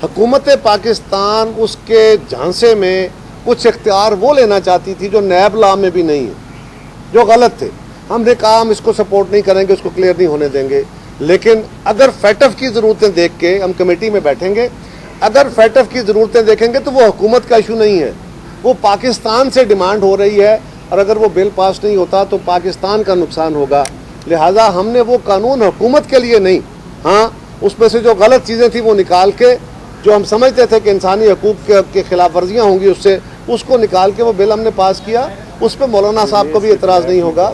Speaker 1: हुकूमत पाकिस्तान उसके झांसे में कुछ इख्तियार वो लेना चाहती थी जो नैब लॉ में भी नहीं है, जो गलत थे। हमने कहा हम इसको सपोर्ट नहीं करेंगे, उसको क्लियर नहीं होने देंगे। लेकिन अगर फैटफ की ज़रूरतें देख के हम कमेटी में बैठेंगे, अगर फैटफ की ज़रूरतें देखेंगे तो वो हुकूमत का इशू नहीं है, वो पाकिस्तान से डिमांड हो रही है, और अगर वो बिल पास नहीं होता तो पाकिस्तान का नुकसान होगा। लिहाजा हमने वो कानून हुकूमत के लिए नहीं, हाँ उसमें से जो गलत चीज़ें थी वो निकाल के, जो हम समझते थे कि इंसानी हकूक़ के खिलाफ वर्जियाँ होंगी उससे, उसको निकाल के वो बिल हमने पास किया। उस पर मौलाना साहब को भी एतराज़ नहीं होगा।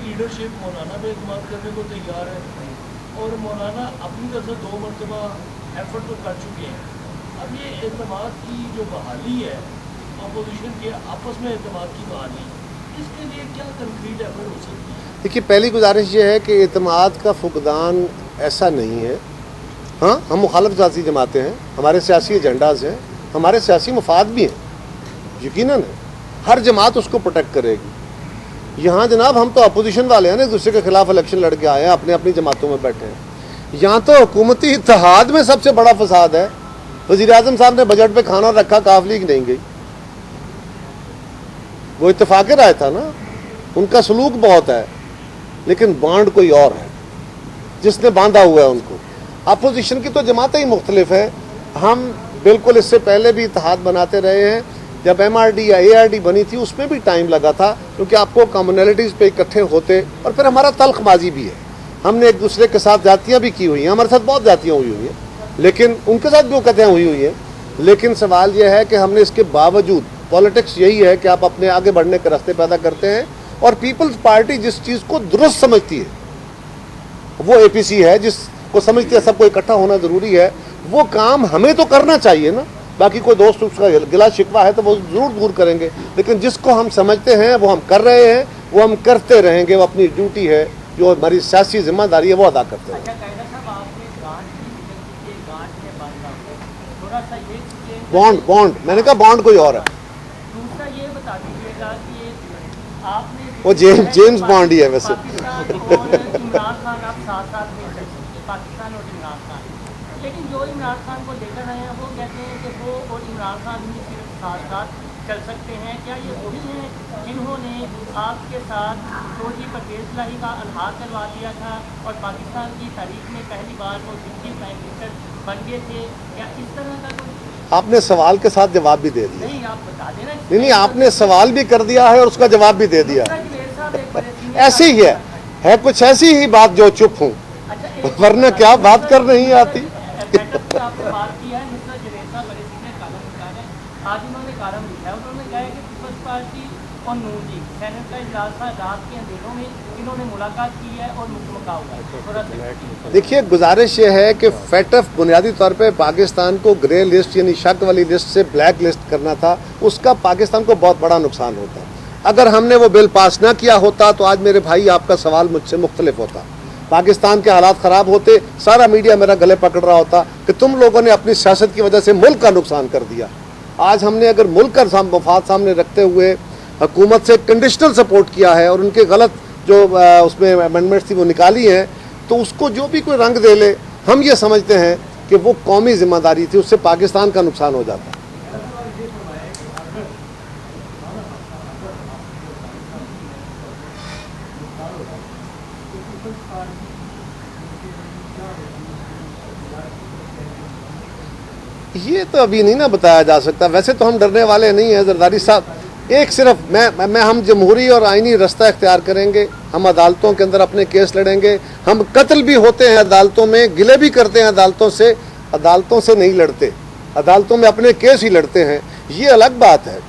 Speaker 2: लीडरशिप मौलाना पे एतमाद करने को तैयार है, और मौलाना अपनी तरफ से 2 मरतबा एफर्ट तो कर चुके हैं। अब ये एतमाद की जो बहाली है, अपोजिशन के आपस में एतमाद की बहाली, इसके लिए क्या कंक्रीट एफर्ट हो सकती है?
Speaker 1: देखिए, पहली गुजारिश ये है कि एतमाद का फुकदान ऐसा नहीं है। हाँ, हम मुखालिफ सियासी जमातें हैं, हमारे सियासी एजेंडाज हैं, हमारे सियासी मफाद भी हैं, यकीनन है, हर जमात उसको प्रोटेक्ट करेगी। यहाँ जनाब हम तो अपोजिशन वाले हैं ना, एक दूसरे के खिलाफ इलेक्शन लड़ के आए हैं, अपने अपनी जमातों में बैठे हैं। यहाँ तो हुकूमती इत्तेहाद में सबसे बड़ा फसाद है। वज़ीर आज़म साहब ने बजट पे खाना रखा, काफ लीग नहीं गई, वो इत्तेफाक राय था ना, उनका सलूक बहुत है, लेकिन बांड कोई और है जिसने बांधा हुआ है उनको। अपोजिशन की तो जमातें ही मुख्तलिफ है। हम बिल्कुल इससे पहले भी इत्तेहाद बनाते रहे हैं। जब MRD या ARD बनी थी उसमें भी टाइम लगा था, क्योंकि आपको कम्युनलिटीज़ पे इकट्ठे होते, और फिर हमारा तल्खबाजी भी है, हमने एक दूसरे के साथ जातियाँ भी की हुई हैं, हमारे साथ बहुत जातियाँ हुई हुई हैं, लेकिन उनके साथ भी वक़्तें हुई हुई हैं। लेकिन सवाल यह है कि हमने इसके बावजूद, पॉलिटिक्स यही है कि आप अपने आगे बढ़ने के रास्ते पैदा करते हैं, और पीपल्स पार्टी जिस चीज़ को दुरुस्त समझती है वो APC है, जिसको समझती है सबको इकट्ठा होना ज़रूरी है। वो काम हमें तो करना चाहिए ना, बाकी कोई दोस्त उसका गिला शिकवा है तो वो ज़रूर दूर करेंगे, लेकिन जिसको हम समझते हैं वो हम कर रहे हैं, वो हम करते रहेंगे, वो अपनी ड्यूटी है, जो हमारी सियासी जिम्मेदारी है वो अदा करते हैं। बॉन्ड मैंने कहा बॉन्ड कोई और है,
Speaker 3: दूसरा ये बता दीजिएगा कि आपने
Speaker 1: वो जेम्स बॉन्ड ही है वैसे।
Speaker 3: इमरान खान आप साथ साथ में चल सकते, पाकिस्तान और इमरान खान, लेकिन जो इमरान खान को लेकर आए हैं वो कहते हैं कि वो और इमरान खान ही सिर्फ साथ साथ चल सकते हैं। क्या ये वही हैं जिन्होंने आपके साथ फौजी परवेज़ इलाही का अल्हार करवा दिया था और पाकिस्तान की तारीख में पहली बार वो डिप्टी प्राइम मिनिस्टर बन गए थे? क्या इस तरह का कोई?
Speaker 1: आपने सवाल के साथ जवाब भी दे दिया।
Speaker 3: नहीं, आप बता देना।
Speaker 1: नहीं, आपने सवाल भी कर दिया है और उसका जवाब भी दे दिया। ऐसे ही है कुछ ऐसी ही बात जो चुप हूँ, वरना क्या बात कर नहीं आती।
Speaker 3: आपने बात की है नुसरत जवेद साहब बड़े सीनियर कॉलम लिखा है, आज उन्होंने कॉलम लिखा है, उन्होंने कहा है कि पीपल्स पार्टी और नून लीग सेनेट का इजलास था, रात के अंधेरों में इन्होंने मुलाकात की है और मुकम्मल हुआ है।
Speaker 1: देखिए, गुजारिश ये है कि फैटफ बुनियादी तौर पे पाकिस्तान को ग्रे लिस्ट यानी शक वाली लिस्ट से ब्लैक लिस्ट करना था, उसका पाकिस्तान को बहुत बड़ा नुकसान होता। अगर हमने वो बिल पास ना किया होता तो आज मेरे भाई आपका सवाल मुझसे मुख्तलिफ होता, पाकिस्तान के हालात ख़राब होते, सारा मीडिया मेरा गले पकड़ रहा होता कि तुम लोगों ने अपनी सियासत की वजह से मुल्क का नुकसान कर दिया। आज हमने अगर मुल्क का मफाद सामने रखते हुए हुकूमत से कंडीशनल सपोर्ट किया है और उनके गलत जो उसमें अमेंडमेंट्स थी वो निकाली हैं, तो उसको जो भी कोई रंग दे ले, हम ये समझते हैं कि वो कौमी जिम्मेदारी थी, उससे पाकिस्तान का नुकसान हो जाता है। ये तो अभी नहीं ना बताया जा सकता। वैसे तो हम डरने वाले नहीं हैं जरदारी साहब। एक सिर्फ मैं हम जमहूरी और आइनी रास्ता इख्तियार करेंगे, हम अदालतों के अंदर अपने केस लड़ेंगे, हम कत्ल भी होते हैं अदालतों में, गिले भी करते हैं अदालतों से नहीं लड़ते, अदालतों में अपने केस ही लड़ते हैं। ये अलग बात है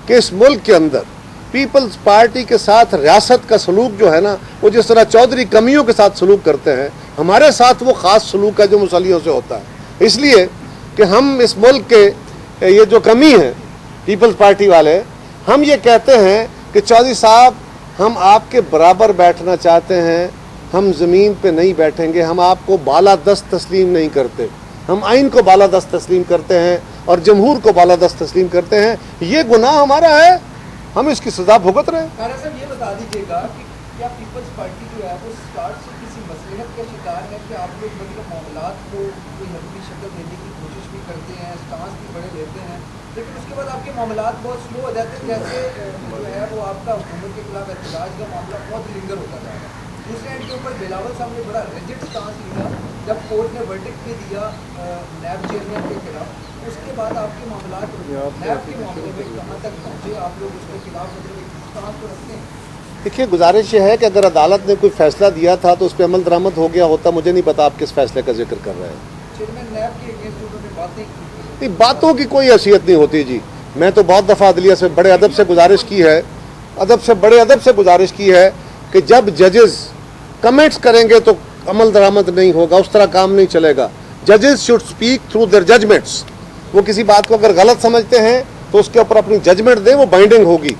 Speaker 1: कि इस मुल्क के अंदर पीपल्स पार्टी के साथ रियासत का सलूक जो है ना, वो जिस तरह चौधरी कमियों के साथ सलूक करते हैं, हमारे साथ वो ख़ास सलूक है जो मुसलियों से होता है। इसलिए कि हम इस मुल्क के ये जो कमी है पीपल्स पार्टी वाले, हम ये कहते हैं कि चौधरी साहब हम आपके बराबर बैठना चाहते हैं, हम ज़मीन पे नहीं बैठेंगे, हम आपको बालादस्त तस्लीम नहीं करते, हम आइन को बालादस्त तस्लीम करते हैं और जमहूर को बालादस्त तस्लीम करते हैं। ये गुनाह हमारा है, हम इसकी सज़ा भुगत रहे हैं।
Speaker 4: साहब ये बता दीजिएगा कि क्या पीपल्स पार्टी जो है वो स्टार्ट से किसी मसलहत का शिकार है कि आप लोग मतलब मामलात को कोई नकली शक्ल देने की कोशिश भी करते हैं, स्टांस भी बड़े लेते हैं, लेकिन उसके बाद आपके मामलात बहुत स्लो हो जाते हैं, जैसे जो है वो आपका हुकूमत के खिलाफ एहतजाज का मामला बहुत लिंगर होता जा रहा है। दूसरे एंड के ऊपर बिलावल साहब ने बड़ा रिजिड स्टांस लिया जब कोर्ट ने वर्डिक्ट भी दिया नैब चेयरमैन के खिलाफ, उसके बाद आपके मामलात नैब के मामले में कहाँ तक पहुँचे, आप लोग उसके खिलाफ मतलब एक स्टांस को रखते हैं?
Speaker 1: देखिए, गुजारिश ये है कि अगर अदालत ने कोई फैसला दिया था तो उस पर अमल दरामद हो गया होता। मुझे नहीं पता आप किस फैसले का जिक्र कर रहे हैं।
Speaker 4: चेयरमैन नैब के अगेंस्ट उन्होंने बातें की,
Speaker 1: नहीं, बातों की कोई हैसियत नहीं होती जी। मैं तो बहुत दफ़ा अदलिया से बड़े अदब से गुजारिश की है, बड़े अदब से गुजारिश की है कि जब जजेस कमेंट्स करेंगे तो अमल दरामद नहीं होगा, उस तरह काम नहीं चलेगा। जजेस should speak through their judgments. वो किसी बात को अगर गलत समझते हैं तो उसके ऊपर अपनी जजमेंट दें, वो बाइंडिंग होगी।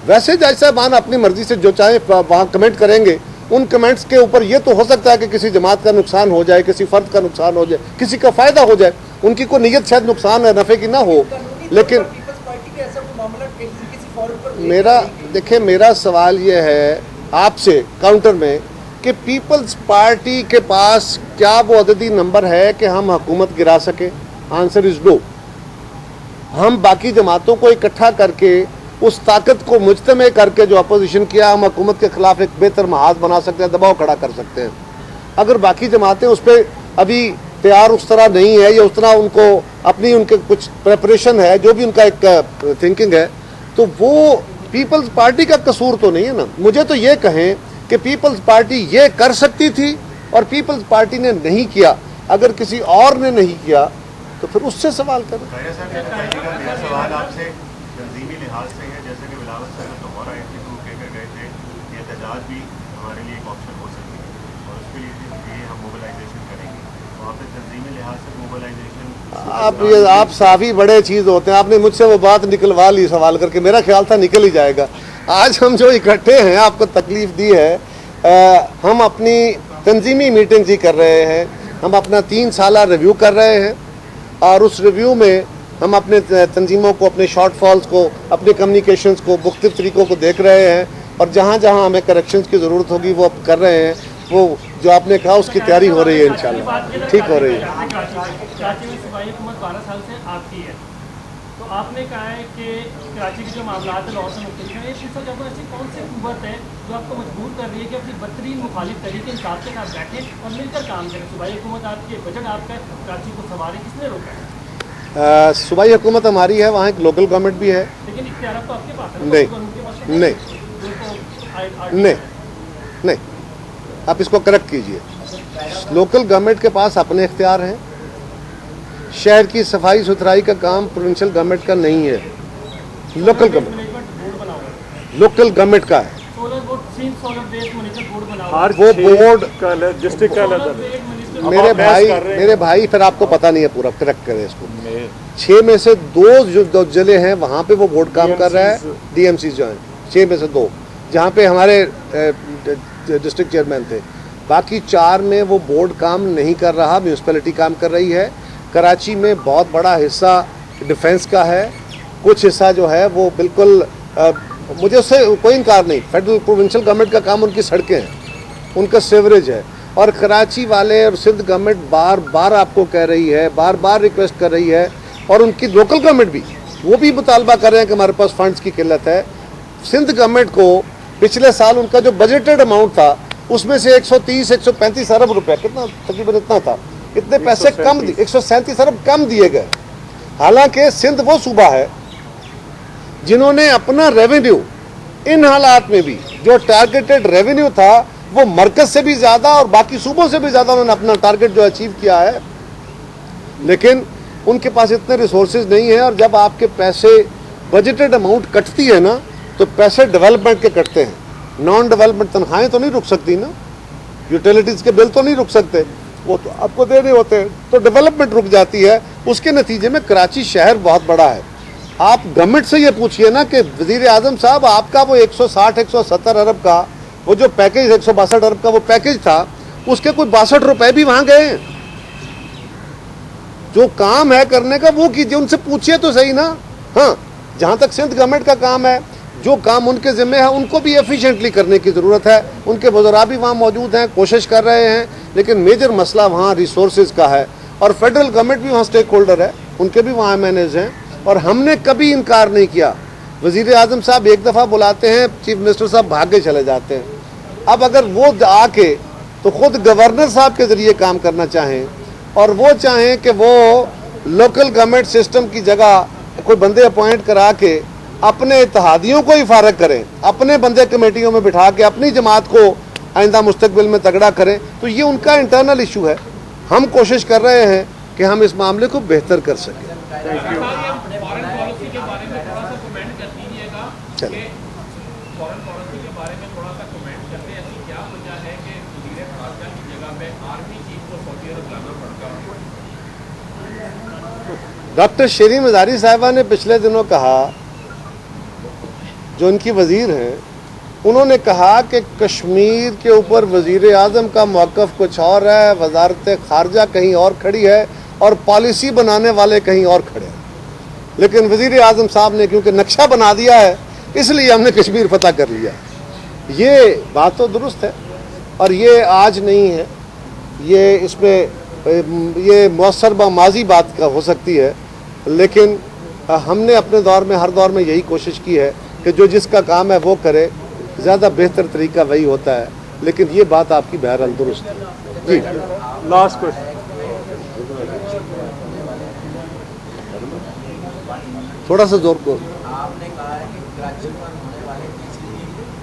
Speaker 1: वैसे जज साहबान अपनी मर्जी से जो चाहे वहाँ कमेंट करेंगे, उन कमेंट्स के ऊपर ये तो हो सकता है कि किसी जमात का नुकसान हो जाए, किसी फर्द का नुकसान हो जाए, किसी का फ़ायदा हो जाए। उनकी कोई नीयत शायद नुकसान है नफ़े की ना हो, लेकिन
Speaker 4: पीपल्स पार्टी का ऐसा कोई मामला किसी फॉरम पर
Speaker 1: मेरा सवाल ये है आपसे काउंटर में कि पीपल्स पार्टी के पास क्या वो अददी नंबर है कि हम हुकूमत गिरा सके? Answer is no. हम बाकी जमातों को इकट्ठा करके उस ताकत को मुजतमे करके जो अपोजिशन किया, हम हुकूमत के खिलाफ एक बेहतर महाज बना सकते हैं, दबाव खड़ा कर सकते हैं। अगर बाकी जमातें उस पर अभी तैयार उस तरह नहीं है या उस तरह उनको अपनी उनके कुछ प्रेपरेशन है, जो भी उनका एक थिंकिंग है, तो वो पीपल्स पार्टी का कसूर तो नहीं है ना। मुझे तो ये कहें कि पीपल्स पार्टी ये कर सकती थी और पीपल्स पार्टी ने नहीं किया। अगर किसी और ने नहीं किया तो फिर उससे सवाल करें।
Speaker 5: मेरा सवाल आपसे तंजीमी लिहाज से है, जैसे कि बिलावल साहब लाहौर आए थे तो कहकर गए थे कि एहतजाज भी हमारे लिए एक ऑप्शन हो सकती है और उसके लिए हम मोबिलाइजेशन करेंगे। वहाँ पे तंजीमी लिहाज से मोबिलाइजेशन
Speaker 1: आप साफी बड़े चीज़ होते हैं। आपने मुझसे वो बात निकलवा ली सवाल करके, मेरा ख्याल था निकल ही जाएगा। आज हम जो इकट्ठे हैं, आपको तकलीफ दी है, हम अपनी तंजीमी मीटिंग्स ही कर रहे हैं। हम अपना 3 साला रिव्यू कर रहे हैं और उस रिव्यू में हम अपने तंजीमों को, अपने शॉर्टफॉल्स को, अपने कम्युनिकेशंस को, मुख्तलिफ तरीक़ों को देख रहे हैं और जहाँ जहाँ हमें करेक्शंस की ज़रूरत होगी वो अब कर रहे हैं। वो जो आपने कहा उसकी तैयारी हो रही है, इंशाल्लाह ठीक हो रही है।
Speaker 3: कराची में सूबाई हुकूमत 12 साल से आपकी है, तो आपने कहा है कि कराची के जो मामला है लाहौर से मुख्तलिफ हैं। ये पूछा जाता है ऐसी कौन सी कुव्वत है जो आपको मजबूर कर रही है कि अपनी बदतरीन मुखालिफ तरीके इंसाफ के साथ बैठें और मिलकर काम करें? सूबाई हुकूमत आपकी, बजट आपका, कराची को संवारें, किसने रोका है?
Speaker 1: सूबाई हुकूमत हमारी है, वहाँ एक लोकल गवर्नमेंट भी है।
Speaker 3: लेकिन इख्तियार तो आपके पास है।
Speaker 1: नहीं, आप इसको करेक्ट कीजिए। लोकल गवर्नमेंट के पास अपने इख्तियार हैं। शहर की सफाई सुथराई का काम प्रोविंशियल गवर्नमेंट का नहीं है, लोकल गवर्नमेंट का है। वो बोर्ड
Speaker 6: डिस्ट्रिक्ट का
Speaker 1: मेरे भाई फिर आपको पता नहीं है पूरा, करेक्ट करें इसको। 6 में से 2 जो जिले हैं वहाँ पे वो बोर्ड काम कर रहा है, DMC जो है 6 में से 2, जहाँ पे हमारे डिस्ट्रिक्ट चेयरमैन थे। बाकी 4 में वो बोर्ड काम नहीं कर रहा, म्यूनसिपैलिटी काम कर रही है। कराची में बहुत बड़ा हिस्सा डिफेंस का है, कुछ हिस्सा जो है वो बिल्कुल मुझे उससे कोई इनकार नहीं। फेडरल प्रोविंशियल गवर्नमेंट का काम उनकी सड़कें हैं, उनका सीवरेज है। और कराची वाले और सिंध गवर्नमेंट बार बार आपको कह रही है, बार बार रिक्वेस्ट कर रही है, और उनकी लोकल गवर्नमेंट भी, वो भी मुतालबा कर रहे हैं कि हमारे पास फंड्स की किल्लत है। सिंध गवर्नमेंट को पिछले साल उनका जो बजटेड अमाउंट था उसमें से 130-135 अरब रुपए, कितना तकरीबन इतना था, इतने पैसे कम, 137 अरब कम दिए गए। हालांकि सिंध वो सूबा है जिन्होंने अपना रेवेन्यू इन हालात में भी, जो टारगेटेड रेवेन्यू था वो मरकज से भी ज़्यादा और बाकी सूबों से भी ज़्यादा उन्होंने अपना टारगेट जो अचीव किया है, लेकिन उनके पास इतने रिसोर्सेज नहीं है। और जब आपके पैसे बजटेड अमाउंट कटती है ना, तो पैसे डेवलपमेंट के कटते हैं। नॉन डेवलपमेंट तनख्वाहें तो नहीं रुक सकती ना, यूटिलिटीज़ के बिल तो नहीं रुक सकते, वो तो आपको देने होते हैं, तो डेवलपमेंट रुक जाती है। उसके नतीजे में कराची शहर बहुत बड़ा है। आप गवर्नमेंट से ये पूछिए ना कि वज़ीर आज़म साहब, आपका वो 160-170 अरब का वो जो पैकेज, 162 अरब का वो पैकेज था, उसके कोई 62 रुपए भी वहाँ गए हैं। जो काम है करने का वो कीजिए, उनसे पूछिए तो सही ना। हाँ, जहाँ तक सिंध गवर्नमेंट का काम है, जो काम उनके ज़िम्मे है उनको भी एफिशिएंटली करने की ज़रूरत है। उनके वज़रा भी वहाँ मौजूद हैं, कोशिश कर रहे हैं, लेकिन मेजर मसला वहाँ रिसोर्सेज का है और फेडरल गवर्नमेंट भी वहाँ स्टेक होल्डर है, उनके भी वहाँ मैनेज हैं और हमने कभी इनकार नहीं किया। वज़ीर आज़म साहब एक दफ़ा बुलाते हैं, चीफ मिनिस्टर साहब भाग के चले जाते हैं। अब अगर वो आके तो ख़ुद गवर्नर साहब के ज़रिए काम करना चाहें और वो चाहें कि वो लोकल गवर्नमेंट सिस्टम की जगह कोई बंदे अपॉइंट करा के अपने इत्तेहादियों को ही फारग करें, अपने बंदे कमेटियों में बिठा के अपनी जमात को आइंदा मुस्तकबिल में तगड़ा करें, तो ये उनका इंटरनल इशू है। हम कोशिश कर रहे हैं कि हम इस मामले को बेहतर कर सकें।
Speaker 6: फॉरेन पॉलिसी के बारे में थोड़ा सा कमेंट कर दीजिएगा कि फॉरेन पॉलिसी के बारे में थोड़ा सा कमेंट करते हैं। ऐसी क्या वजह है कि वज़ीर ख़ारजा की जगह पे आर्मी चीफ को सऊदी अरब जाना पड़ता है?
Speaker 1: डॉक्टर शरीन मज़ारी साहिबा ने पिछले दिनों कहा, जो उनकी वज़ीर हैं, उन्होंने कहा कि कश्मीर के ऊपर वज़ीर आज़म का मौक़िफ़ कुछ और है, वज़ारत ख़ारजा कहीं और खड़ी है और पॉलिसी बनाने वाले कहीं और खड़े हैं। लेकिन वज़ीर आज़म साहब ने क्योंकि नक्शा बना दिया है, इसलिए हमने कश्मीर फतह कर लिया। ये बात तो दुरुस्त है और ये आज नहीं है, ये इसमें ये मौसर माजी बात का हो सकती है, लेकिन हमने अपने दौर में हर दौर में यही कोशिश की है कि जो जिसका काम है वो करे, ज़्यादा बेहतर तरीका वही होता है। लेकिन ये बात आपकी बहरहाल दुरुस्त है। जी,
Speaker 7: लास्ट क्वेश्चन।
Speaker 1: थोड़ा सा जोर को।
Speaker 8: आपने कहा है कि कराची पर होने वाले किसी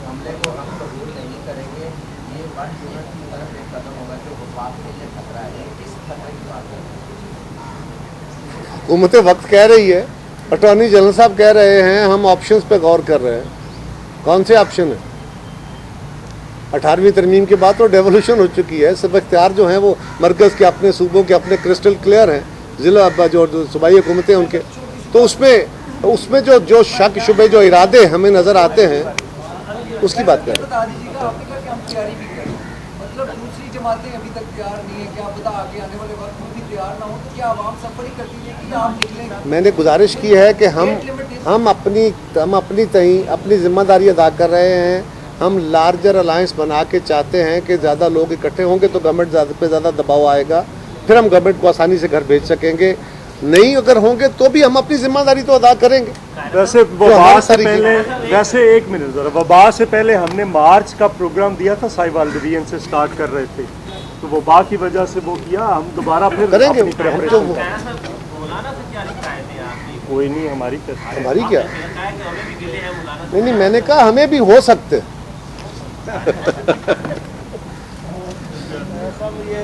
Speaker 8: हमले को हम कबूल नहीं करेंगे, ये वन यूनिट की तरफ एक कदम होगा जो वफाक के लिए खतरा है। किस खतरे की बात है?
Speaker 1: हुकूमत वक्त कह रही है, अटॉर्नी जनरल साहब कह रहे हैं, हम ऑप्शंस पे गौर कर रहे हैं। कौन से ऑप्शन है? 18वीं तरमीम के बाद तो डेवोल्यूशन हो चुकी है। सब इख्तियार जो हैं वो मरकज़ के अपने सूबों के अपने क्रिस्टल क्लियर हैं, ज़िला जो सूबाई हुकूमतें उनके, तो उसमें जो शक शुबे जो इरादे हमें नज़र आते हैं उसकी बात करें।
Speaker 4: बता दीजिएगा, आपने कहा कि हम तैयारी भी करें, मतलब दूसरी जमातें अभी तक तैयार नहीं है, क्या पता आगे आने वाले वक्त में भी तैयार ना हो, तो क्या आवाम सफर ही करती है कि आप निकलें?
Speaker 1: मैंने गुजारिश की है कि हम अपनी तहीं अपनी जिम्मेदारी अदा कर रहे हैं। हम लार्जर अलायंस बना के चाहते हैं कि ज़्यादा लोग इकट्ठे होंगे तो गवर्नमेंट पे ज़्यादा दबाव आएगा, फिर हम गवर्नमेंट को आसानी से घर भेज सकेंगे। नहीं अगर होंगे तो भी हम अपनी जिम्मेदारी तो अदा करेंगे।
Speaker 7: वैसे वबा से पहले, वैसे एक मिनट ज़रा, वबा से पहले हमने मार्च का प्रोग्राम दिया था, साहिवाल डिवीजन से स्टार्ट कर रहे थे, तो वबा की वजह से वो किया, हम दोबारा फिर
Speaker 1: करेंगे।
Speaker 7: अपनी preparation
Speaker 1: तो
Speaker 6: मौलाना से क्या शिकायत है आपकी?
Speaker 7: कोई नहीं, हमारी
Speaker 1: हमारी क्या,
Speaker 6: कहा कि हमें भी गिले हैं मौलाना
Speaker 1: नहीं मैंने कहा हमें भी हो सकते।
Speaker 9: सब ये